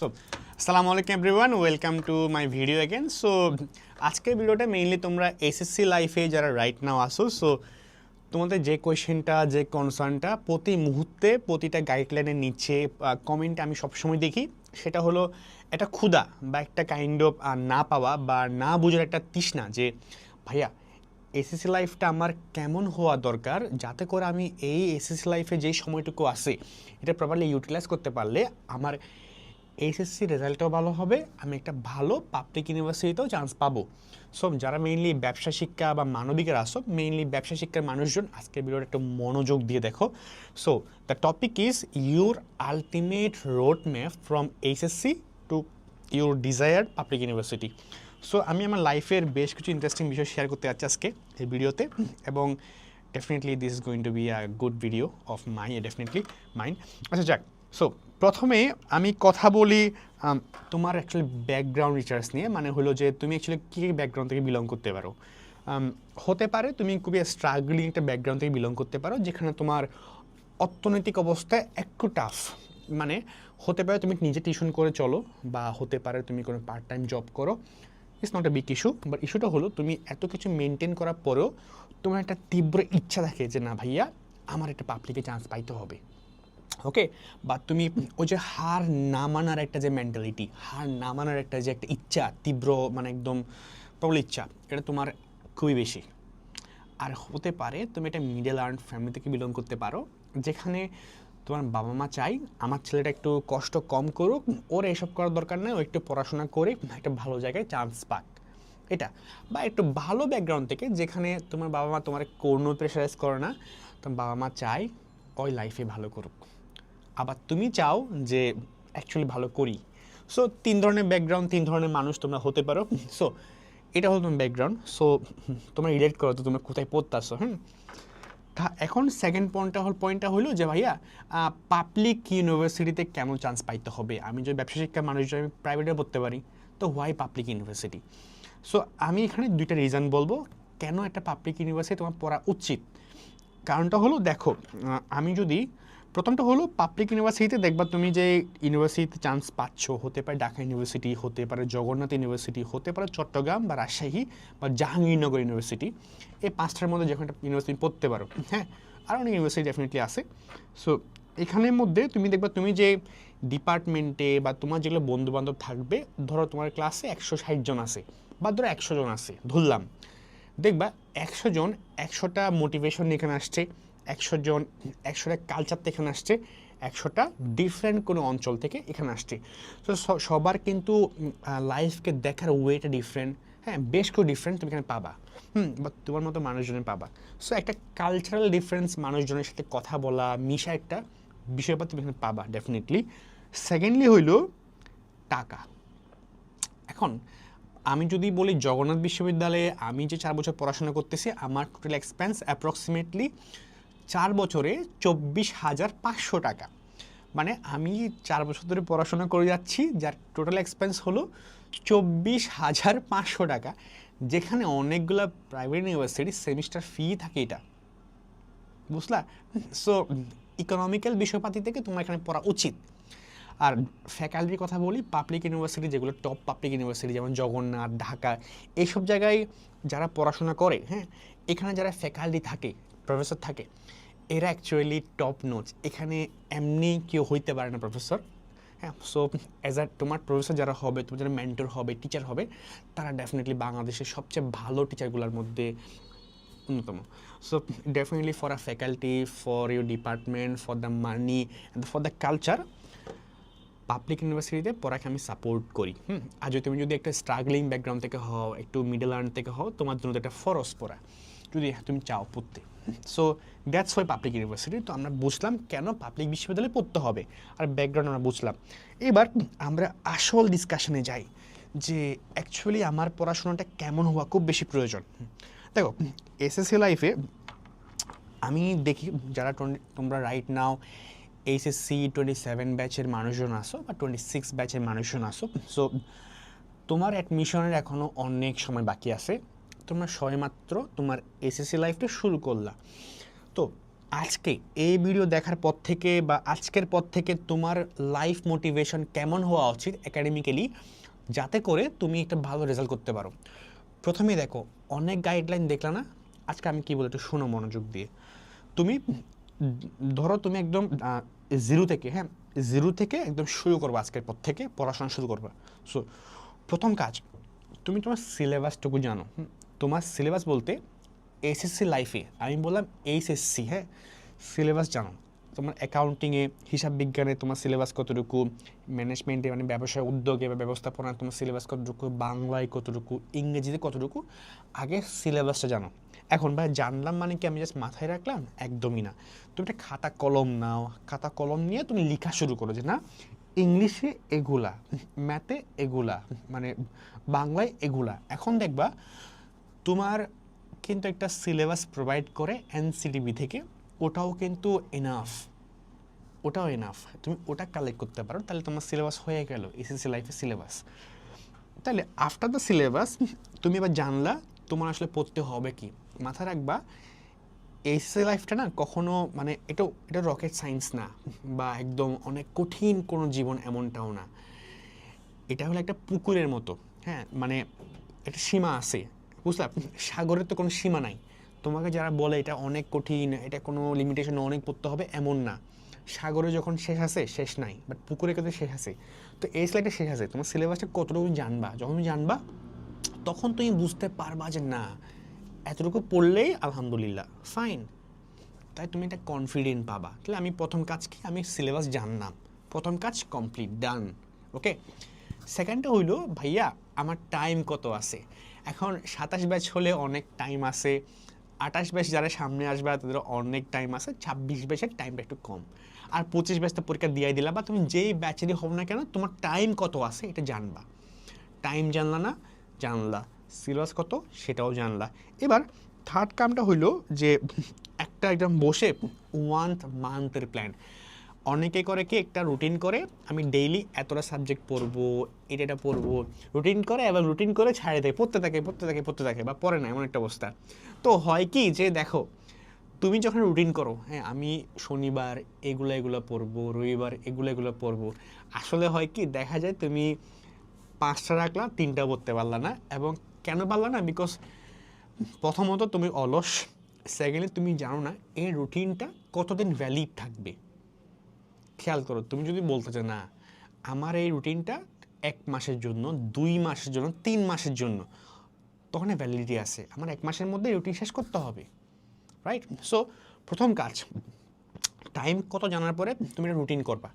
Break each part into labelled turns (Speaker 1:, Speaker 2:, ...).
Speaker 1: So আসসালামু আলাইকুম everyone, welcome to my video again. So আজকের ভিডিওটা মেইনলি তোমরা এসএসসি লাইফে যারা রাইট নাও আসো, সো তোমাদের যে কোয়েশ্চেনটা, যে কনসার্নটা প্রতি মুহূর্তে প্রতিটা গাইডলাইনের নিচে কমেন্টে আমি সবসময় দেখি, সেটা হলো একটা ক্ষুধা বা একটা কাইন্ড অফ না পাওয়া বা না বোঝার একটা তৃষ্ণা যে ভাইয়া এসএসসি লাইফটা আমার কেমন হওয়া দরকার যাতে করে আমি এই এসএসসি লাইফে যেই সময়টুকু আছে এটা প্রপারলি ইউটিলাইজ করতে পারলে আমার এইচএসসি রেজাল্টটাও ভালো হবে, আমি একটা ভালো পাবলিক ইউনিভার্সিটিতেও চান্স পাবো। সো যারা মেইনলি ব্যবসা শিক্ষা বা মানবিকের আসো, মেইনলি ব্যবসা শিক্ষার মানুষজন আজকের ভিডিওটা একটু মনোযোগ দিয়ে দেখো। So the topic is your ultimate road map from HSC to your desired public university. So আমি আমার লাইফের বেশ কিছু ইন্টারেস্টিং বিষয় শেয়ার করতে যাচ্ছি আজকে এই ভিডিওতে, এবং definitely this is going to be a good video of my definitely mind. আচ্ছা যাক, সো প্রথমে আমি কথা বলি তোমার অ্যাকচুয়ালি ব্যাকগ্রাউন্ড রিসার্চ নিয়ে, মানে হলো যে তুমি অ্যাকচুয়ালি কী ব্যাকগ্রাউন্ড থেকে বিলং করতে পারো। হতে পারে তুমি খুবই স্ট্রাগলিং একটা ব্যাকগ্রাউন্ড থেকে বিলং করতে পারো, যেখানে তোমার অর্থনৈতিক অবস্থা একটু টাফ, মানে হতে পারে তুমি নিজে টিউশন করে চলো, বা হতে পারে তুমি কোনো পার্ট টাইম জব করো। It's not a big issue, but ইস্যুটা হলো তুমি এত কিছু মেনটেন করার পরেও তোমার একটা তীব্র ইচ্ছা থাকে যে না ভাইয়া আমার একটা পাবলিকে চান্স পাইতে হবে, ওকে। বা তুমি ওই যে হার না মানার একটা যে মেন্টালিটি, হার না মানার একটা যে একটা ইচ্ছা, তীব্র মানে একদম প্রবল ইচ্ছা, এটা তোমার খুবই বেশি। আর হতে পারে তুমি একটা মিডল আর্ন ফ্যামিলি থেকে বিলং করতে পারো, যেখানে তোমার বাবা মা চাই আমার ছেলেটা একটু কষ্ট কম করুক, ওর এসব করার দরকার নেই, ও একটু পড়াশোনা করে একটা ভালো জায়গায় চান্স পাক, এটা। বা একটু ভালো ব্যাকগ্রাউন্ড থেকে, যেখানে তোমার বাবা মা তোমার কোনো প্রেশারাইজ করে না, তোমার বাবা মা চাই ওই লাইফে ভালো করুক, আবার তুমি চাও যে অ্যাকচুয়ালি ভালো করি। সো তিন ধরনের ব্যাকগ্রাউন্ড, তিন ধরনের মানুষ তোমরা হতে পারো। সো এটা হলো তোমার ব্যাকগ্রাউন্ড। সো তোমরা রিলেট করো তো তোমরা কোথায় পড়তেছো। এখন সেকেন্ড পয়েন্টটা হলো যে ভাইয়া পাবলিক ইউনিভার্সিটিতে কেমন চান্স পাইতে হবে। আমি যদি ব্যবসা শিক্ষার মানুষ, আমি প্রাইভেটে পড়তে পারি, তো হোয়াই পাবলিক ইউনিভার্সিটি। সো আমি এখানে দুইটা রিজন বলবো কেন একটা পাবলিক ইউনিভার্সিটি তোমার পড়া উচিত। কারণটা হলো দেখো, আমি যদি প্রথমটা হলো পাবলিক ইউনিভার্সিটিতে দেখবা তুমি যে ইউনিভার্সিটিতে চান্স পাচ্ছ, হতে পারে ঢাকা ইউনিভার্সিটি, হতে পারে জগন্নাথ ইউনিভার্সিটি, হতে পারে চট্টগ্রাম বা রাজশাহী বা জাহাঙ্গীরনগর ইউনিভার্সিটি, এই পাঁচটার মধ্যে যখন একটা ইউনিভার্সিটি পড়তে পারো। হ্যাঁ, আর অনেক ইউনিভার্সিটি ডেফিনেটলি আছে। সো এখানের মধ্যে তুমি দেখবা তুমি যে ডিপার্টমেন্টে বা তোমার যেগুলো বন্ধুবান্ধব থাকবে, ধরো তোমার ক্লাসে 160 জন আছে বা ধরো 100 জন আছে ধরলাম, দেখবা 100 জন 100টা মোটিভেশন এখানে আসছে, 100 জন 100টা কালচার থেকে এখানে আসছে, 100টা ডিফারেন্ট কোনো অঞ্চল থেকে এখানে আসছে। তো সবার কিন্তু লাইফকে দেখার ওয়েটা ডিফারেন্ট, হ্যাঁ বেশ খুব ডিফারেন্ট তুমি এখানে পাবা, বা তোমার মতো মানুষজনের পাবা। সো একটা কালচারাল ডিফারেন্স, মানুষজনের সাথে কথা বলা মিশা একটা বিষয়পাত তুমি এখানে পাবা ডেফিনেটলি। সেকেন্ডলি হইল টাকা। এখন আমি যদি বলি জগন্নাথ বিশ্ববিদ্যালয়ে আমি যে 4 বছর পড়াশোনা করতেছি, আমার টোটাল এক্সপেন্স অ্যাপ্রক্সিমেটলি 4 বছরে 24,500 টাকা। মানে আমি 4 বছর ধরে পড়াশোনা করে যাচ্ছি, যার টোটাল এক্সপেন্স হলো 24,500 টাকা, যেখানে অনেকগুলো প্রাইভেট ইউনিভার্সিটির সেমিস্টার ফি থাকে এটা, বুঝলা। সো ইকোনমিক্যাল বিষয়পাতি থেকে তোমার এখানে পড়া উচিত। আর ফ্যাকাল্টির কথা বলি, পাবলিক ইউনিভার্সিটি যেগুলো টপ পাবলিক ইউনিভার্সিটি যেমন জগন্নাথ, ঢাকা, এইসব জায়গায় যারা পড়াশোনা করে, হ্যাঁ এখানে যারা ফ্যাকাল্টি থাকে, প্রফেসর থাকে, এরা অ্যাকচুয়ালি টপ নোচ। এখানে এমনি কেউ হইতে পারে না প্রফেসর। হ্যাঁ, সো অ্যাজ আ তোমার প্রফেসর যারা হবে, তোমার যারা মেন্টর হবে, টিচার হবে, তারা ডেফিনেটলি বাংলাদেশের সবচেয়ে ভালো টিচারগুলোর মধ্যে অন্যতম। So definitely for a faculty, for your department, for the money and for the culture, public ইউনিভার্সিটিতে পড়াকে আমি সাপোর্ট করি। আর যদি তুমি একটা স্ট্রাগলিং ব্যাকগ্রাউন্ড থেকে হও, একটু মিডল আর্ন থেকে হও, তোমার জন্য একটা ফরজ পড়া যদি তুমি চাও পড়তে। So that's why public university. তো আমরা বুঝলাম কেন পাবলিক বিশ্ববিদ্যালয়ে পড়তে হবে, আর ব্যাকগ্রাউন্ড আমরা বুঝলাম। এবার আমরা আসল ডিসকাশনে যাই যে অ্যাকচুয়ালি আমার পড়াশোনাটা কেমন হওয়া খুব বেশি প্রয়োজন। দেখো এসএসসি লাইফে আমি দেখি যারা তোমরা রাইট নাও এইচএসসি 27 ব্যাচের মানুষজন আসো বা 26 ব্যাচের মানুষজন আসো, সো তোমার অ্যাডমিশনের এখনও অনেক সময় বাকি আছে, তোমরা সবেমাত্র তোমার এসএসসি লাইফটা শুরু করলা। তো আজকে এই ভিডিও দেখার পর থেকে বা আজকের পর থেকে তোমার লাইফ মোটিভেশন কেমন হওয়া উচিত একাডেমিক্যালি, যাতে করে তুমি একটা ভালো রেজাল্ট করতে পারো। প্রথমেই দেখো, অনেক গাইডলাইন দেখলা না? আজকে আমি কি বলি একটু শোনো মনোযোগ দিয়ে। তুমি ধরো তুমি একদম জিরো থেকে, হ্যাঁ, জিরো থেকে একদম শুরু করবা, আজকের পর থেকে পড়াশোনা শুরু করবা। সো প্রথম কাজ, তুমি তোমার সিলেবাসটুকু জানো। তোমার সিলেবাস বলতে এসএসসি লাইফে আমি বললাম এইচএসসি, হ্যাঁ, সিলেবাস জানো। তোমার অ্যাকাউন্টিংয়ে, হিসাব বিজ্ঞানে তোমার সিলেবাস কতটুকু, ম্যানেজমেন্টে মানে ব্যবসায় উদ্যোগে বা ব্যবস্থাপনায় তোমার সিলেবাস কতটুকু, বাংলায় কতটুকু, ইংরেজিতে কতটুকু, আগে সিলেবাসটা জানো। এখন ভাই জানলাম মানে কি আমি জাস্ট মাথায় রাখলাম? একদমই না। তুমি একটা খাতা কলম নাও, খাতা কলম নিয়ে তুমি লেখা শুরু করো যে না, ইংলিশে এগুলা, ম্যাথে এগুলা, মানে বাংলায় এগুলা। এখন দেখবা তোমার কিন্তু একটা সিলেবাস প্রোভাইড করে এনসিটিভি থেকে, ওটাও কিন্তু এনাফ, ওটাও এনাফ। তুমি ওটা কালেক্ট করতে পারো, তাহলে তোমার সিলেবাস হয়ে গেল এসএসসি লাইফের সিলেবাস। তাহলে আফটার দ্য সিলেবাস তুমি এবার জানলা তোমার আসলে পড়তে হবে কি। মাথায় রাখবা এসএসসি লাইফটা না কখনো মানে এটা রকেট সায়েন্স না, বা একদম অনেক কঠিন কোনো জীবন এমনটাও না। এটা হলো একটা পুকুরের মতো, হ্যাঁ, মানে একটা সীমা আছে, বুঝলাম? সাগরের তো কোনো সীমা নাই। তোমাকে যারা বলে এটা অনেক কঠিন, এটা কোনো লিমিটেশন অনেক পড়তে হবে, এমন না। সাগরে যখন শেষ আছে শেষ নাই, বাট পুকুরে কিন্তু শেষ আছে। তো এই স্লাইডে শেষ আছে, তোমার সিলেবাসটা কতটুকু জানবা, যখন তুমি জানবা তখন তুমি বুঝতে পারবা যে না, এতটুকু পড়লেই আলহামদুলিল্লাহ ফাইন। তাই তুমি একটা কনফিডেন্ট পাবা। তাহলে আমি প্রথম কাজ কি, আমি সিলেবাস জানলাম, প্রথম কাজ কমপ্লিট, ডান। ওকে, সেকেন্ডটা হইলো ভাইয়া আমার টাইম কত আছে। এখন 27 ব্যাচ হলে অনেক টাইম আছে, 28 ব্যাচ যারা সামনে আসবে তাদের অনেক টাইম আছে, 26 ব্যাচের টাইমটা একটু কম, আর 25 ব্যাচ তো পরীক্ষা দিয়ে দিলা, বা তুমি যেই ব্যাচেরই হও না কেন তোমার টাইম কত আছে এটা জানবা। টাইম জানলা না, জানলা সিলেবাস কত সেটাও জানলা। এবার থার্ড কামটা হইলো যে একটা একদম বসে 1 মান্থের প্ল্যান। অনেকে করে কি একটা রুটিন করে, আমি ডেইলি এতটা সাবজেক্ট পড়বো, এটা পড়বো, রুটিন করে এবং রুটিন করে ছাড়ে দেয়, পড়তে থাকে বা পড়ে না, এমন একটা অবস্থা। তো হয় কি যে দেখো, তুমি যখন রুটিন করো, হ্যাঁ আমি শনিবার এগুলো পড়বো, রবিবার এগুলো পড়বো, আসলে হয় কি দেখা যায় তুমি 5টা রাখলা, 3টা পড়তে পারলা না। এবং কেন পারলা না? বিকজ প্রথমত তুমি অলস, সেকেন্ডলি তুমি জানো না এই রুটিনটা কতদিন ভ্যালিড থাকবে। খেয়াল করো, তুমি যদি বলতে চাও না আমার এই রুটিনটা 1 মাসের জন্য, 2 মাসের জন্য, 3 মাসের জন্য, তখন ভ্যালিডিটি আছে, আমার 1 মাসের মধ্যে রুটিন শেষ করতে হবে, রাইট? সো প্রথম কাজ, টাইম কত জানার পরে তুমি একটা রুটিন করবা।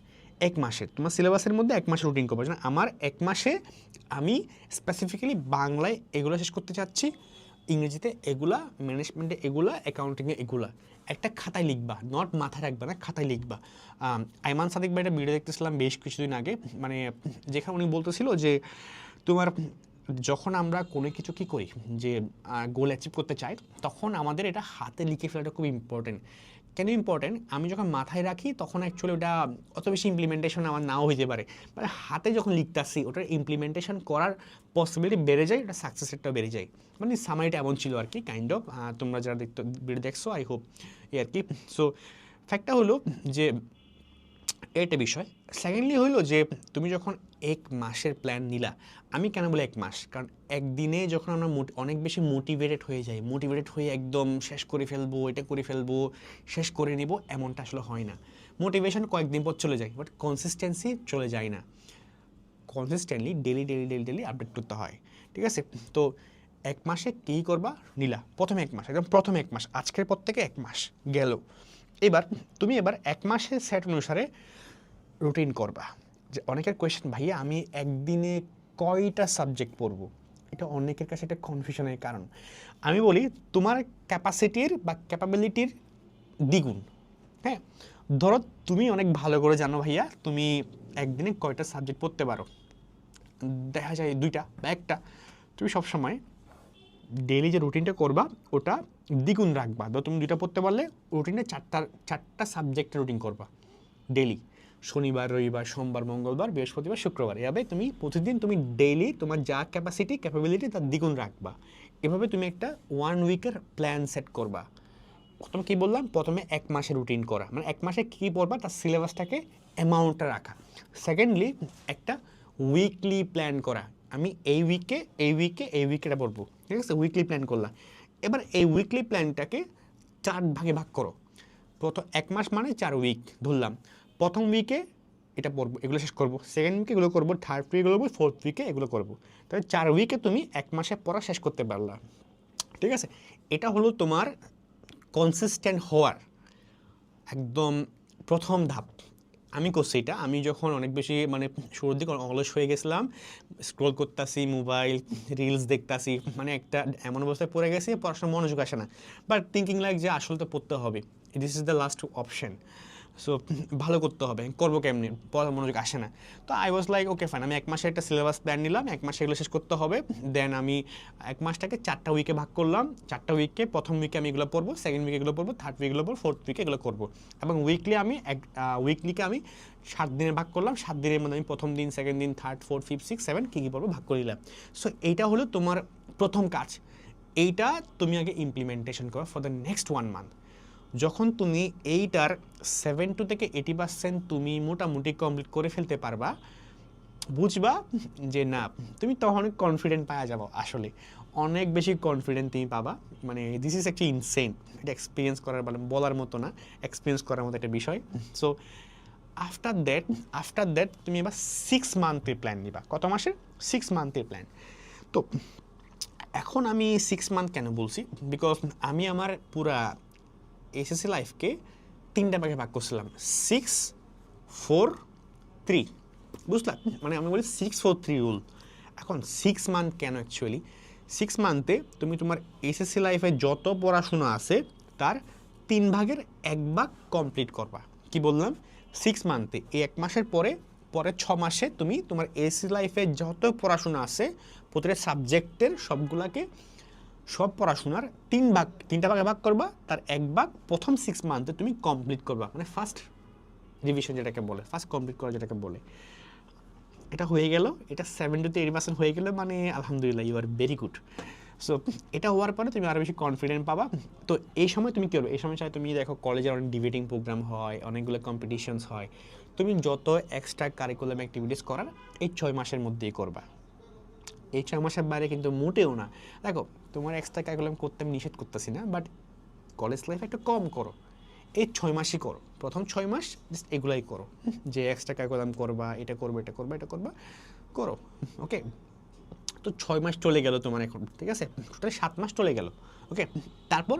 Speaker 1: 1 মাসের তোমার সিলেবাসের মধ্যে 1 মাসের রুটিন করবা, যেন আমার 1 মাসে আমি স্পেসিফিক্যালি বাংলায় এগুলো শেষ করতে চাচ্ছি, ইংরেজিতে এগুলা, ম্যানেজমেন্টে এগুলা, অ্যাকাউন্টিংয়ে এগুলা। একটা খাতায় লিখবা, নট মাথায় রাখবা না, খাতায় লিখবা। আইমান সাদিক ভাই একটা ভিডিও দেখতেছিলাম বেশ কিছুদিন আগে, মানে যেখানে উনি বলতেছিল যে তোমার যখন আমরা কোনো কিছু কী করি, যে গোল অ্যাচিভ করতে চাই, তখন আমাদের এটা হাতে লিখে ফেলাটা খুব ইম্পর্টেন্ট। কেন ইম্পর্টেন্ট? আমি যখন মাথায় রাখি তখন অ্যাকচুয়ালি ওটা অত বেশি ইমপ্লিমেন্টেশন আমার নাও হইতে পারে, মানে হাতে যখন লিখতে আসি ওটার ইমপ্লিমেন্টেশন করার পসিবিলিটি বেড়ে যায়, ওটা সাকসেস রেটটাও বেড়ে যায়। মানে সামারিটা এমন ছিল আর কি, কাইন্ড অফ। তোমরা যারা ভিডিও দেখছো আই হোপ এই আর কি। সো ফ্যাক্টটা হলো যে এটা বিষয়। সেকেন্ডলি হইলো যে তুমি যখন 1 মাসের প্ল্যান নিলা, আমি কেন বলি 1 মাস, কারণ একদিনে যখন আমরা অনেক বেশি মোটিভেটেড হয়ে যাই, মোটিভেটেড হয়ে একদম শেষ করে ফেলবো, এটা করে ফেলবো, শেষ করে নিব, এমনটা আসলে হয় না। মোটিভেশন কয়েকদিন পর চলে যায়, বাট কনসিস্টেন্সি চলে যায় না। কনসিস্টেন্টলি ডেলি আপডেট করতে হয়, ঠিক আছে? তো 1 মাসে কী করবা নিলা, প্রথম 1 মাস, একদম প্রথম 1 মাস, আজকের পর থেকে 1 মাস গেল। এবার তুমি 1 মাসের সেট অনুসারে রুটিন করবা। যে অনেকের কোয়েশ্চেন, ভাইয়া আমি একদিনে কয়টা সাবজেক্ট পড়বো? এটা অনেকের কাছে একটা কনফিউশনের কারণ। আমি বলি তোমার ক্যাপাসিটির বা ক্যাপাবিলিটির দ্বিগুণ, হ্যাঁ। ধরো তুমি অনেক ভালো করে জানো ভাইয়া তুমি একদিনে কয়টা সাবজেক্ট পড়তে পারো, দেখা যায় 2টা বা 1টা, তুমি সবসময় ডেইলি যে রুটিনটা করবা ওটা দ্বিগুণ রাখবা। ধরো তুমি 2টা পড়তে পারলে রুটিনে 4টা সাবজেক্টের রুটিন করবা ডেইলি, শনিবার, রবিবার, সোমবার, মঙ্গলবার, বৃহস্পতিবার, শুক্রবার, এভাবে তুমি প্রতিদিন তুমি ডেইলি তোমার যা ক্যাপাবিলিটি তার দ্বিগুণ রাখবা। এভাবে তুমি একটা 1 উইকের প্ল্যান সেট করবা। প্রথম কী বললাম, প্রথমে 1 মাসের রুটিন করা, মানে 1 মাসে কী পড়বা তার সিলেবাসটাকে অ্যামাউন্টটা রাখা। সেকেন্ডলি একটা উইকলি প্ল্যান করা, আমি এই উইকে এটা পড়বো, ঠিক আছে, উইকলি প্ল্যান করলাম। এবার এই উইকলি প্ল্যানটাকে 4 ভাগে ভাগ করো। প্রথম 1 মাস মানে 4 উইক ধরলাম, প্রথম উইকে এটা পড়বো, এগুলো শেষ করবো, সেকেন্ড উইকে এগুলো করবো, থার্ড উইকে এগুলো করবো, ফোর্থ উইকে এগুলো করবো। তাহলে 4 উইকে তুমি 1 মাসে পড়া শেষ করতে পারলা, ঠিক আছে। এটা হলো তোমার কনসিস্টেন্ট হওয়ার একদম প্রথম ধাপ। আমি করছি এটা, আমি যখন অনেক বেশি মানে শুরুর দিকে অলস হয়ে গেছিলাম, স্ক্রল করতেছি, মোবাইল রিলস দেখতাছি, মানে একটা এমন অবস্থায় পড়ে গেছি পড়াশোনার মনোযোগ আসে না, বাট থিঙ্কিং লাইক যে আসলে তো পড়তে হবে, this is the last option, so ভালো করতে হবে, করবো কেমনি, পড়ার মনোযোগ আসে না। তো I was like okay fine, আমি 1 মাসে একটা সিলেবাস প্ল্যান নিলাম, 1 মাসে এগুলো শেষ করতে হবে। দেন আমি 1 মাসটাকে 4টা উইকে ভাগ করলাম, 4টা উইকে প্রথম উইকে আমি এগুলো পড়বো, সেকেন্ড উইকে এগুলো পড়বো, থার্ড উইকে এগুলো পড়বো, ফোর্থ উইকে এগুলো করবো। এবং উইকলিকে আমি 7 দিনে ভাগ করলাম, 7 দিনের মধ্যে আমি প্রথম দিন, সেকেন্ড দিন, third, fourth, fifth, six, seven কী পড়বো ভাগ করে দিলাম। সো এইটা হলো তোমার প্রথম কাজ, এইটা তুমি আগে ইমপ্লিমেন্টেশন করো ফর দ্য নেক্সট 1 মান্থ। যখন তুমি এইটার 70 থেকে 80% তুমি মোটামুটি কমপ্লিট করে ফেলতে পারবা, বুঝবা যে না, তুমি তখন কনফিডেন্ট পাওয়া যাবো, আসলে অনেক বেশি কনফিডেন্ট তুমি পাবা। মানে দিস ইজ একটা ইনসেন, এটা এক্সপিরিয়েন্স করার বলার মতো না, এক্সপিরিয়েন্স করার মতো একটা বিষয়। সো আফটার দ্যাট তুমি এবার 6 মান্থের প্ল্যান নিবা। কত মাসের? 6 মান্থের প্ল্যান। তো এখন আমি 6 মান্থ কেন বলছি, বিকজ আমি আমার পুরা এসএসসি লাইফকে 3টা ভাগে ভাগ করছিলাম, 6, 4, 3, বুঝলা? মানে আমি বলি 6, 4, 3 রুল। এখন 6 মান্থ কেন? অ্যাকচুয়ালি 6 মান্থে তুমি তোমার এসএসসি লাইফে যত পড়াশোনা আছে তার 3 ভাগের 1 ভাগ কমপ্লিট করবা। কি বললাম? 6 মান্থে, এই 1 মাসের পরে 6 মাসে তুমি তোমার এসএসসি লাইফে যত পড়াশোনা আছে প্রতিটা সাবজেক্টের সব পড়াশোনার 3টা ভাগে ভাগ করবা, তার 1 ভাগ প্রথম 6 মান্থে তুমি কমপ্লিট করবা, মানে ফার্স্ট রিভিশন যেটাকে বলে, ফার্স্ট কমপ্লিট করা যেটাকে বলে। এটা হয়ে গেল, এটা 70 to 80% হয়ে গেলে মানে আলহামদুলিল্লাহ, you are very good. So এটা হওয়ার পরে তুমি আরও বেশি কনফিডেন্ট পাবা। তো এই সময় তুমি কী করবে? এই সময় চাই তুমি দেখো কলেজের অনেক ডিবেটিং প্রোগ্রাম হয়, অনেকগুলো কম্পিটিশনস হয়, তুমি যত এক্সট্রা কারিকুলাম অ্যাক্টিভিটিস করার এই 6 মাসের মধ্যেই করবা। এই 6 মাসের বাইরে কিন্তু মোটেও না। দেখো তোমার এক্সট্রা কারিকুলাম করতে আমি নিষেধ করতেছি না, বাট কলেজ লাইফে একটু কম করো, এই 6 মাসই করো, প্রথম 6 মাস জাস্ট এগুলাই করো, যে এক্সট্রা কারিকুলাম করবা, এটা করবা, এটা করবা, এটা করবা, করো। ওকে, তো 6 মাস চলে গেল তোমার এখন, ঠিক আছে, টোটাল 7 মাস চলে গেল। ওকে, তারপর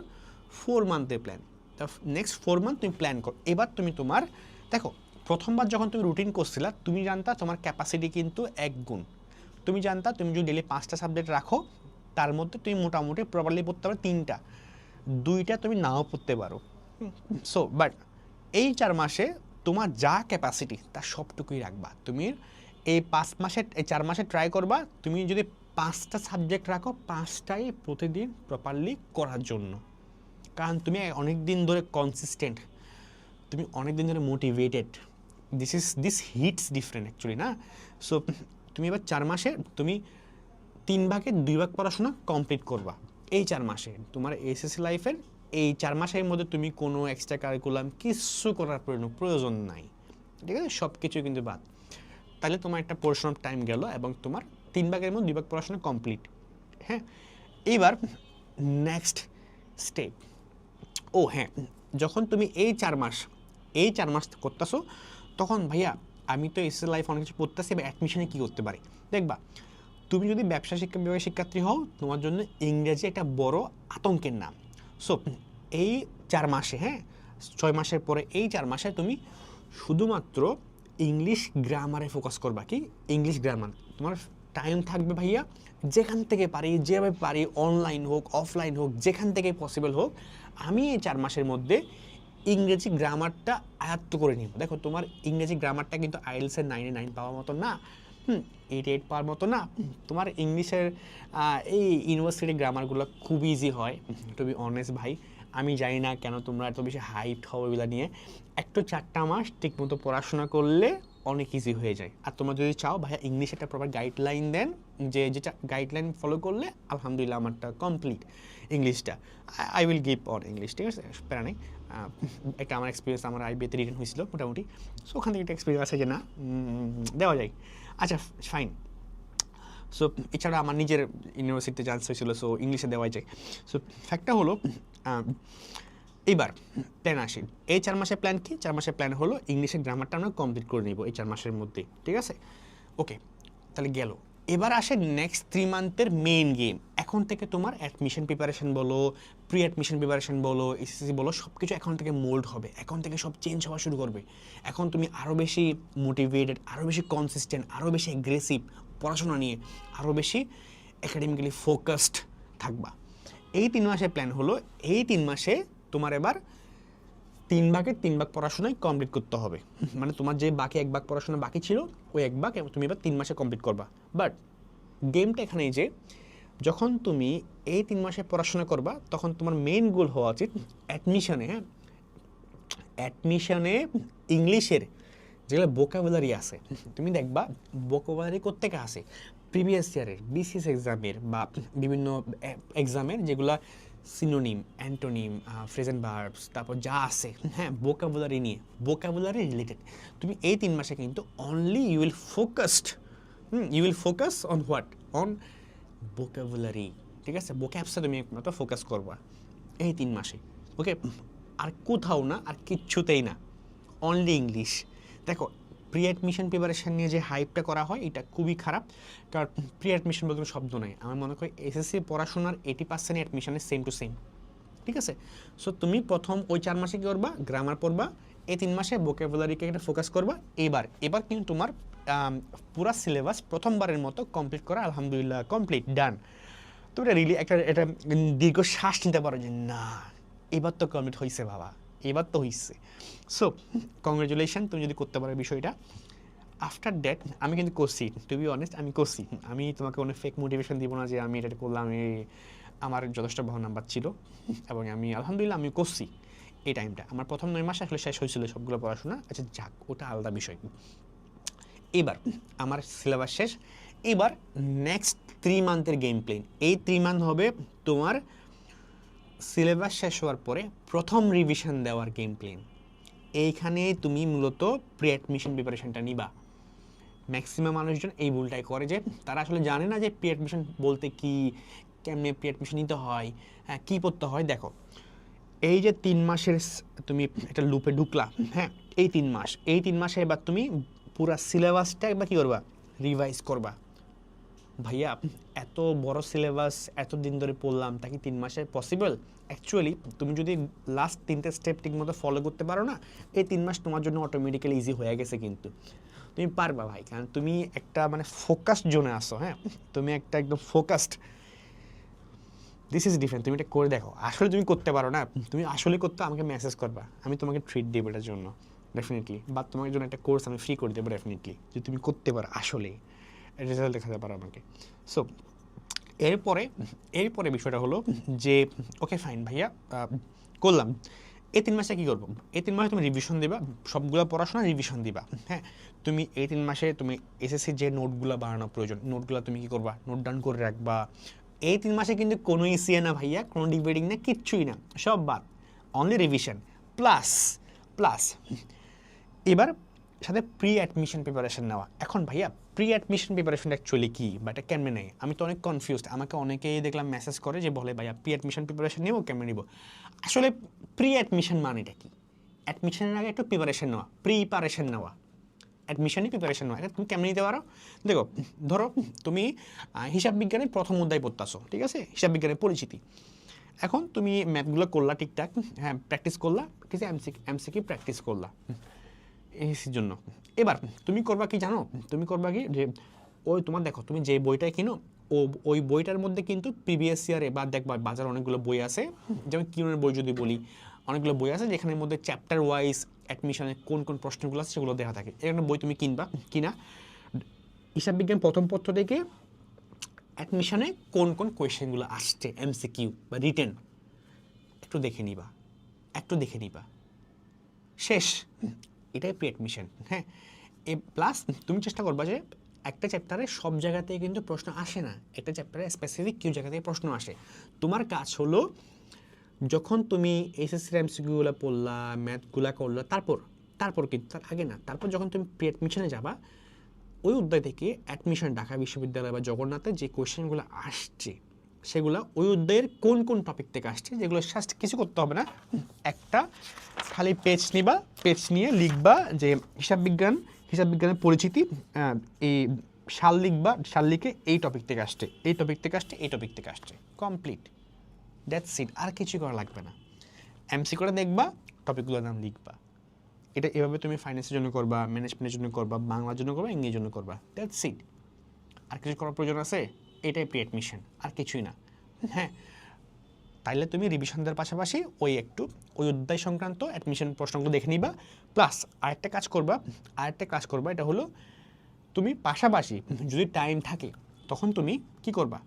Speaker 1: 4 মান্থের প্ল্যান। তা নেক্সট 4 মান্থ তুমি প্ল্যান করো। এবার তুমি তোমার দেখো, প্রথমবার যখন তুমি রুটিন করছিলা তুমি জানতা তোমার ক্যাপাসিটি কিন্তু 1 গুণ। তুমি জানতা তুমি যদি ডেলি 5টা সাবজেক্ট রাখো তার মধ্যে তুমি মোটামুটি প্রপারলি পড়তে পারো 3টা, 2টা তুমি নাও পড়তে পারো। সো বাট এই 4 মাসে তোমার যা ক্যাপাসিটি তার সবটুকুই রাখবা। তুমি এই 4 মাসে ট্রাই করবা তুমি যদি 5টা সাবজেক্ট রাখো 5টাই প্রতিদিন প্রপারলি করার জন্য, কারণ তুমি অনেক দিন ধরে কনসিস্টেন্ট, তুমি অনেক দিন ধরে motivated, this hits different actually না। সো তুমি এবার 4 মাসে তুমি 3 ভাগে 2 ভাগ পড়াশোনা কমপ্লিট করবা। এই 4 মাসে তোমার এসএসসি লাইফের এই 4 মাসের মধ্যে তুমি কোনো এক্সট্রা কারিকুলাম কিছু করার প্রয়োজন নাই, ঠিক আছে, সব কিছু কিন্তু বাদ। তাহলে তোমার একটা পোর্শন অফ টাইম গেল এবং তোমার 3 ভাগের মধ্যে 2 ভাগ পড়াশোনা কমপ্লিট। হ্যাঁ, এইবার নেক্সট স্টেপ। ও হ্যাঁ, যখন তুমি এই 4 মাস করতেছো তখন ভাইয়া আমি তো এসএসসি লাইফ অনেক কিছু পড়তেছি, বা অ্যাডমিশনে কী করতে পারি দেখবা। তুমি যদি ব্যবসা শিক্ষা বিভাগের শিক্ষার্থী হও তোমার জন্য ইংরেজি একটা বড় আতঙ্কের নাম। সো এই 4 মাসে, হ্যাঁ 6 মাসের পরে এই 4 মাসে তুমি শুধুমাত্র ইংলিশ গ্রামারে ফোকাস করবা। কি? English grammar. তোমার টাইম থাকবে ভাইয়া, যেখান থেকে পারি যেভাবে পারি, অনলাইন হোক অফলাইন হোক যেখান থেকে পসিবল হোক, আমি এই 4 মাসের মধ্যে ইংরেজি গ্রামারটা আয়ত্ত করে নিব। দেখো তোমার ইংরেজি গ্রামারটা কিন্তু আইএলটিএসের 99 পাওয়ার মতো না, 88 পাওয়ার মতো না। তোমার ইংলিশের এই ইউনিভার্সিটি গ্রামারগুলো খুব ইজি হয়, টু বি অনেস্ট ভাই। আমি জানি না কেন তোমরা এত বেশি হাইট হও এগুলো নিয়ে। একটু 4টা মাস ঠিকমতো পড়াশোনা করলে অনেক ইজি হয়ে যায়। আর তোমরা যদি চাও ভাইয়া ইংলিশ একটা প্রপার গাইডলাইন দেন, যে যেটা গাইডলাইন ফলো করলে আলহামদুলিল্লাহ আমারটা কমপ্লিট ইংলিশটা, I will give on English, ঠিক আছে, প্যারা নেই। একটা আমার এক্সপিরিয়েন্স, আমার আইবিএতে রিটেন হয়েছিল মোটামুটি, সো ওখান থেকে একটা এক্সপিরিয়েন্স আছে যে না দেওয়া যায়। আচ্ছা ফাইন। সো এছাড়া আমার নিজের ইউনিভার্সিটিতে চান্স হয়েছিল, সো ইংলিশে দেওয়া যায়। সো ফ্যাক্টটা হলো এইবার প্ল্যান আসি। এই 4 মাসের প্ল্যান কি? 4 মাসের প্ল্যান হলো ইংলিশের গ্রামারটা আমরা কমপ্লিট করে নিব এই 4 মাসের মধ্যে, ঠিক আছে? ওকে, তাহলে গেল। এবার আসে নেক্সট 3 মান্থের মেইন গেম। এখন থেকে তোমার অ্যাডমিশন প্রিপারেশন বলো, প্রি অ্যাডমিশন প্রিপারেশন বলো, এসএসসি বলো, সব কিছু এখন থেকে মোল্ড হবে। এখন থেকে সব চেঞ্জ হওয়া শুরু করবে। এখন তুমি আরও বেশি মোটিভেটেড, আরও বেশি কনসিস্টেন্ট, আরও বেশি অ্যাগ্রেসিভ পড়াশোনা নিয়ে, আরও বেশি একাডেমিক্যালি ফোকাসড থাকবা। এই 3 মাসের প্ল্যান হলো এই 3 মাসে তোমার এবার 3 ভাগের 3 ভাগ পড়াশোনায় কমপ্লিট করতে হবে। মানে তোমার যে বাকি 1 ভাগ পড়াশোনা বাকি ছিল, ওই 1 ভাগ তুমি এবার 3 মাসে কমপ্লিট করবা। বাট গেমটা এখানেই যে যখন তুমি এই 3 মাসে পড়াশোনা করবা, তখন তোমার মেইন গোল হওয়া উচিত অ্যাডমিশনে, হ্যাঁ, অ্যাডমিশনে ইংলিশের যেগুলো ভোকাবুলারি আছে, তুমি দেখবা ভোকাবুলারি কোত্থেকে আসে প্রিভিয়াস ইয়ারের বিসিএস এক্সামের বা বিভিন্ন এক্সামের, যেগুলো সিনোনিম, অ্যান্টোনিম, প্রেজেন্ট ভার্বস, তারপর যা আছে, হ্যাঁ, ভোকাবুলারি নিয়ে, ভোকাবুলারি রিলেটেড। তুমি এই 3 মাসে কিন্তু only you will focus on what, on vocabulary, ঠিক আছে? ভোক্যাবসে তুমি একমাত্র ফোকাস করবা এই 3 মাসে, ওকে? আর কোথাও না, আর কিচ্ছুতেই না, অনলি ইংলিশ। দেখো প্রি অ্যাডমিশন প্রিপারেশন নিয়ে যে হাইপটা করা হয়, এটা খুবই খারাপ। কারণ প্রি অ্যাডমিশন বলতে কোনো শব্দ নাই। আমি মনে করি এসএসসি পড়াশোনার 80% অ্যাডমিশনের সেম টু সেম, ঠিক আছে? সো তুমি প্রথম ওই 4 মাসে কী করবা? গ্রামার পড়বা। এই 3 মাসে ভোকাবুলারিকে একটা ফোকাস করবা। এবার কিন্তু তোমার পুরা সিলেবাস প্রথমবারের মতো কমপ্লিট করা আলহামদুলিল্লাহ কমপ্লিট, ডান। তো এটা রিলি এটা দীর্ঘ শ্বাস নিতে পারো যে না, এবার তো কমপ্লিট হয়েছে বাবা, এবার তো হয়েছে। সো কংগ্রেচুলেশন, তুমি যদি করতে পারো বিষয়টা। আফটার দ্যাট আমি কিন্তু করছি, টু বি অনেস্ট, আমি করছি। আমি তোমাকে অনেক ফেক মোটিভেশন দিব না যে আমি এটা করলাম, আমার যথেষ্ট ভালো নাম্বার ছিল এবং আমি আলহামদুলিল্লাহ আমি করছি। এই টাইমটা আমার প্রথম 9 মাস আসলে শেষ হয়েছিল সবগুলো পড়াশোনা। আচ্ছা যাক, ওটা আলাদা বিষয়। এবার আমার সিলেবাস শেষ। এবার নেক্সট 3 মান্থের গেম প্ল্যান। এই 3 মান্থ হবে তোমার সিলেবাস শেষ হওয়ার পরে প্রথম রিভিশন দেওয়ার গেম প্ল্যান। এইখানে তুমি মূলত প্রি অ্যাডমিশন প্রিপারেশনটা নিবা। ম্যাক্সিমাম মানুষজন এই ভুলটাই করে যে তারা আসলে জানে না যে প্রি অ্যাডমিশন বলতে কি, কেমনে প্রি অ্যাডমিশন নিতে হয়, হ্যাঁ, কী পড়তে হয়। দেখো এই যে 3 মাসের তুমি একটা লুপে ঢুকলা, হ্যাঁ, এই 3 মাসে এবার তুমি পুরা সিলেবাসটা একবার কী করবা? রিভাইজ করবা। ভাইয়া এত বড় সিলেবাস এত দিন ধরে পড়লাম, তা কি 3 মাসে পসিবল? অ্যাকচুয়ালি তুমি যদি লাস্ট 3টে স্টেপ ঠিকমতো ফলো করতে পারো না, এই 3 মাস তোমার জন্য অটোমেটিক্যালি ইজি হয়ে গেছে। কিন্তু তুমি পারবা ভাই, কারণ তুমি একটা মানে ফোকাসড জোনে আসো, হ্যাঁ, তুমি একটা একদম ফোকাসড। This is different. তুমি এটা করে দেখো, আসলে তুমি করতে পারো না, তুমি আসলে করতে আমাকে মেসেজ করবা, আমি তোমাকে ট্রিট দেবো এটার জন্য ডেফিনেটলি, বা তোমার জন্য একটা কোর্স আমি ফ্রি করে দেবো ডেফিনেটলি, যদি তুমি করতে পারো আসলে রেজাল্ট দেখাতে পারো আমাকে। সো এরপরে বিষয়টা হলো যে ওকে ফাইন ভাইয়া, করলাম। এই 3 মাসে কী করবো? এই 3 মাসে তুমি রিভিশন দিবা, সবগুলো পড়াশোনা রিভিশন দিবা, হ্যাঁ। তুমি এই 3 মাসে তুমি এসএসসির যে নোটগুলো বানানো প্রয়োজন, নোটগুলো তুমি কী করবা? নোট ডাউন করে রাখবা। এই 3 মাসে কিন্তু কোনো ইসিএ না ভাইয়া, কোনো ডিবেটিং না, কিচ্ছুই না, সব বাদ, অনলি রিভিশন প্লাস এবার সাথে প্রি অ্যাডমিশন প্রিপারেশন নেওয়া। এখন ভাইয়া প্রি অ্যাডমিশন প্রিপারেশন অ্যাকচুয়ালি কী বা এটা কেমনে নেয়? আমি তো অনেক কনফিউজড। আমাকে অনেকেই দেখলাম মেসেজ করে যে বলে ভাইয়া প্রি অ্যাডমিশন প্রিপারেশন নেবো, কেমনে নিব? আসলে প্রি অ্যাডমিশন মানেটা কি? অ্যাডমিশনের আগে একটু প্রিপারেশন নেওয়া, প্রিপারেশন নেওয়া, অ্যাডমিশনই প্রিপারেশন নেওয়া। এটা তুমি কেমনে নিতে পারো? দেখো, ধরো তুমি হিসাব বিজ্ঞানের প্রথম অধ্যায় পড়তেছো, ঠিক আছে, হিসাব বিজ্ঞানের পরিচিতি। এখন তুমি ম্যাথগুলো করলা ঠিকঠাক, হ্যাঁ, প্র্যাকটিস করলা, ঠিক আছে, এমসিকিউ প্র্যাকটিস করলা এসির জন্য। এবার তুমি করবা কি জানো? তুমি করবা কি যে ওই তোমার দেখো তুমি যে বইটাই কিনো, ওই বইটার মধ্যে কিন্তু প্রিভিয়াস ইয়ারে বা দেখবা বাজার অনেকগুলো বই আছে, যেমন কিউনের বই যদি বলি, অনেকগুলো বই আছে যেখানের মধ্যে চ্যাপ্টার ওয়াইজ অ্যাডমিশনে কোন কোন প্রশ্নগুলো আছে সেগুলো দেওয়া থাকে। এরকম বই তুমি কিনা হিসাব বিজ্ঞান প্রথম পত্র থেকে অ্যাডমিশনে কোন কোন কোয়েশ্চেনগুলো আসছে এমসিকিউ বা রিটেন একটু দেখে নিবা, শেষ। এটাই প্রি অ্যাডমিশন, হ্যাঁ। প্লাস তুমি চেষ্টা করবা যে একটা চ্যাপ্টারে সব জায়গাতেই কিন্তু প্রশ্ন আসে না, একটা চ্যাপ্টারে স্পেসিফিক কিছু জায়গা থেকে প্রশ্ন আসে। তোমার কাজ হলো যখন তুমি এসএসসির এমসিকিউগুলো পড়লা, ম্যাথগুলা করলা, তারপর কিন্তু তার আগে না, তারপর যখন তুমি প্রি অ্যাডমিশনে যাবা, ওই অধ্যায় থেকে অ্যাডমিশন ঢাকা বিশ্ববিদ্যালয় বা জগন্নাথে যে কোয়েশ্চেনগুলো আসছে সেগুলো ওই অধ্যায়ের কোন কোন টপিক থেকে আসছে, যেগুলো জাস্ট কিছু করতে হবে না, একটা খালি পেজ নিবা, পেজ নিয়ে লিখবা যে হিসাব বিজ্ঞানের পরিচিতি, এই সাল লিখবা, সাল লিখে এই টপিক থেকে আসছে, এই টপিক থেকে আসছে, এই টপিক থেকে আসছে, কমপ্লিট, দ্যাটস ইট, আর কিছু করা লাগবে না। এমসি করে দেখবা, টপিকগুলোর নাম লিখবা। এটা এভাবে তুমি ফাইন্যান্সের জন্য করবা, ম্যানেজমেন্টের জন্য করবা, বাংলার জন্য করবা, ইংরেজির জন্য করবা, দ্যাটস ইট। আর কিছু করার প্রয়োজন আছে? এটাই প্রি অ্যাডমিশন, আর কিছুই না। হ্যাঁ, তাইলে তুমি রিভিশন দেওয়ার পাশাপাশি ওই অধ্যায় সংক্রান্ত অ্যাডমিশন প্রশ্নগুলো দেখে নিবা। প্লাস আরেকটা কাজ করবা, এটা হলো তুমি পাশাপাশি যদি টাইম থাকে তখন তুমি কি করবা,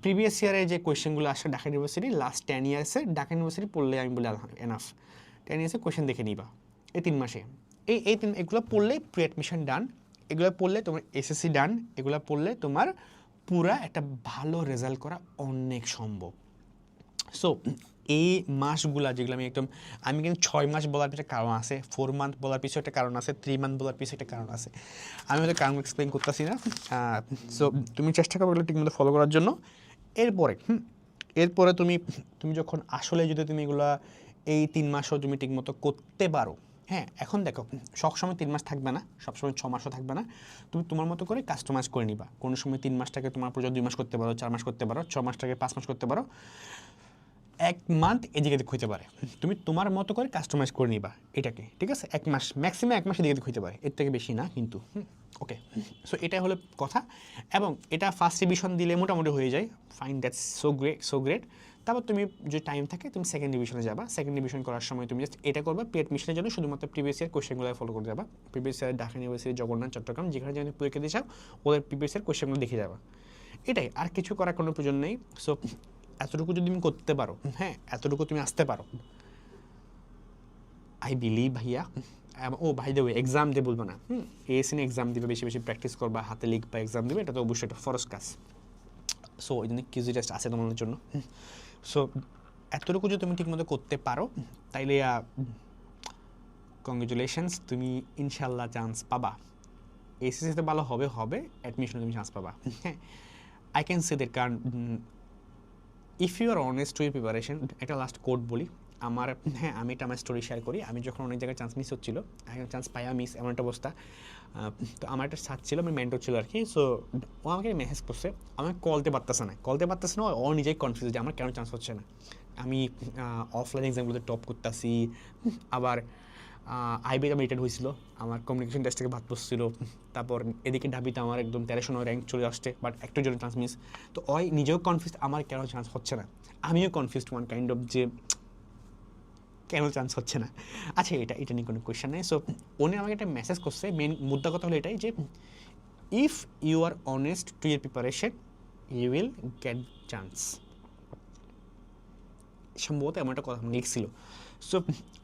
Speaker 1: প্রিভিয়াস ইয়ারে যে কোয়েশ্চেনগুলো আসে ঢাকা ইউনিভার্সিটি লাস্ট 10 ইয়ার্সে, ঢাকা ইউনিভার্সিটি পড়লে আমি বলি এনাফ, 10 ইয়ার্সের কোয়েশ্চেন দেখে নিবা এই 3 মাসে। এগুলো পড়লেই প্রি অ্যাডমিশন ডান, এগুলো পড়লে তোমার এসএসসি ডান, এগুলো পড়লে তোমার পুরা একটা ভালো রেজাল্ট করা অনেক সম্ভব। সো এই মাসগুলা যেগুলো আমি কিন্তু 6 মাস বলার পিছনে কারণ আছে, 4 মান্থ বলার পিছনে একটা কারণ আছে, 3 মান্থ বলার পিছনে একটা কারণ আছে, আমি হয়তো কারণ এক্সপ্লেন করতেছি না। সো তুমি চেষ্টা করবে এগুলো ঠিকমতো ফলো করার জন্য। এরপরে তুমি যখন আসলে যদি তুমি এগুলা এই 3 মাসও তুমি ঠিকমতো করতে পারো, হ্যাঁ, এখন দেখো সবসময় 3 মাস থাকবে না, সবসময় 6 মাসও থাকবে না, তুমি তোমার মতো করে কাস্টমাইজ করে নিবা। কোনো সময় 3 মাসটাকে তোমার প্রয়োজন 2 মাস করতে পারো, 4 মাস করতে পারো, 6 মাসটাকে 5 মাস করতে পারো, 1 মান্থ এদিকে হইতে পারে, তুমি তোমার মতো করে কাস্টমাইজ করে নিবা এটাকে, ঠিক আছে? 1 মাস ম্যাক্সিমাম, 1 মাস এদিকে হইতে পারে, এর থেকে বেশি না কিন্তু। ওকে, সো এটাই হলো কথা। এবং এটা ফার্স্ট রিভিশন দিলে মোটামুটি হয়ে যায়, ফাইন, দ্যাটস সো গ্রেট। তারপর তুমি যদি টাইম থাকে তুমি সেকেন্ড ডিভিশনে যাবা, সেকেন্ড ডিভিশন করার সময় তুমি জাস্ট এটা করবা, প্রি অ্যাডমিশনের জন্য শুধুমাত্র প্রিভিয়াস ইয়ার কোয়েশ্চেনগুলো ফলো করে যাবা, previous year Dhaka university, Jagannath, Chittagong, যেখানে যদি পরীক্ষা দিয়ে চাও ওদের প্রিভিয়াস ইয়ার কোয়েশ্চেনগুলো দেখে যাবা, এটাই, আর কিছু করার কোনো প্রয়োজন নেই। সো এতটুকু যদি তুমি করতে পারো, হ্যাঁ, এতটুকু তুমি আসতে পারো, আই বিলিভ ভাইয়া। ও ভাই দেবে এক্সাম দিয়ে বলবো না, এএসএন এক্সাম দিবে, বেশি বেশি প্র্যাকটিস করবা, হাতে লিখবা, এক্সাম দিবে, এটা তো অবশ্যই একটা ফরজ কাজ। সো এই জন্য কিউজি টেস্ট আছে তোমাদের জন্য। সো এতটুকু যদি তুমি ঠিকমতো করতে পারো তাইলে কংগ্রেচুলেশনস, তুমি ইনশাল্লাহ চান্স পাবা। এসএসসিতে ভালো হবে, অ্যাডমিশনে তুমি চান্স পাবা। হ্যাঁ, আই ক্যান সে দ্যাট, কারণ if you are honest to your preparation, একটা লাস্ট কোড বলি আমি এটা আমার স্টোরি শেয়ার করি। আমি যখন অনেক জায়গায় চান্স মিস হচ্ছিলো, এখন চান্স পাইয়া মিস, এমন একটা অবস্থা, তো আমার একটা সাথ ছিল, আমার মেন্টর ছিল আর কি। সো ও আমাকে মেসেজ করছে, আমাকে কলতে পারতেছে না, ও নিজেই কনফিউজ যে আমার কেন চান্স হচ্ছে না। আমি অফলাইন এক্সামগুলোতে টপ করতেছি, আবার আইবিতে আমি রিটার্ন হয়েছিল, আমার কমিউনিকেশন টেস্ট থেকে বাদ পড়ছিল, তারপর এদিকে ঢাবিতে আমার একদম 1300 র্যাঙ্ক চলে আসছে, বাট একটু জন্য চান্স মিস। তো ওই নিজেও কনফিউজ আমার কেন চান্স হচ্ছে না, আমিও কনফিউজড ওয়ান কাইন্ড অফ যে কেন চান্স হচ্ছে না। আচ্ছা, এটা নিয়ে কোনো কোয়েশ্চেন নেই। সো উনি আমাকে একটা মেসেজ করছে, মেন মুদ্রা কথা হলো এটাই যে if you are honest to your preparation you will get chance, সম্ভবত এমন একটা কথা লিখছিল। সো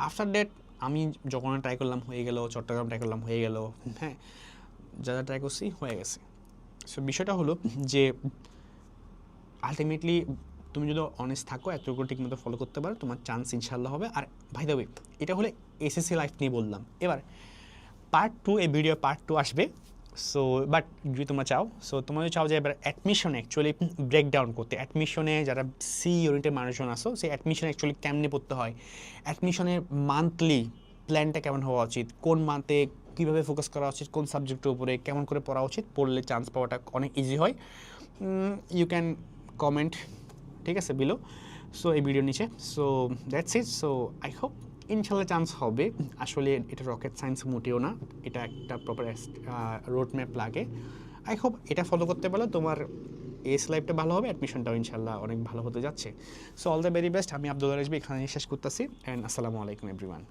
Speaker 1: আফটার দ্যাট আমি যখন ট্রাই করলাম হয়ে গেল, চট্টগ্রাম ট্রাই করলাম হয়ে গেল, হ্যাঁ, যা ট্রাই করছি হয়ে গেছে। সো বিষয়টা হলো যে আলটিমেটলি তুমি যদি অনেস্ট থাকো, এতটুকু ঠিক মতো ফলো করতে পারো, তোমার চান্স ইনশাল্লাহ হবে। আর ভাই দ্য ওয়ে, এটা হলে এসএসসি লাইফ নিয়ে বললাম। এবার পার্ট 2, এই ভিডিও পার্ট 2 আসবে। সো বাট যদি তোমরা চাও, তোমরা যদি চাও যে এবার অ্যাডমিশনে অ্যাকচুয়ালি ব্রেকডাউন করতে, অ্যাডমিশনে যারা সি ইউনিটের মানুষজন আসো, সেই অ্যাডমিশনে অ্যাকচুয়ালি কেমনে পড়তে হয়, অ্যাডমিশনের মান্থলি প্ল্যানটা কেমন হওয়া উচিত, কোন মান্থে কীভাবে ফোকাস করা উচিত, কোন সাবজেক্টের উপরে কেমন করে পড়া উচিত, পড়লে চান্স পাওয়াটা অনেক ইজি হয়, ইউ ক্যান কমেন্ট, ঠিক আছে, বিলো। সো এই ভিডিওর নিচে। So that's it. So I hope ইনশাল্লাহ চান্স হবে। আসলে এটা রকেট সায়েন্স মোটেও না, এটা একটা প্রপার রোড ম্যাপ লাগে। আই হোপ এটা ফলো করতে পারলে তোমার এস লাইফটা ভালো হবে, অ্যাডমিশনটাও ইনশাল্লাহ অনেক ভালো হতে যাচ্ছে। So all the very best. আমি আব্দুল্লাহ রেজবি এখানে শেষ করতেছি, অ্যান্ড আসসালামু আলাইকুম এভরিওয়ান।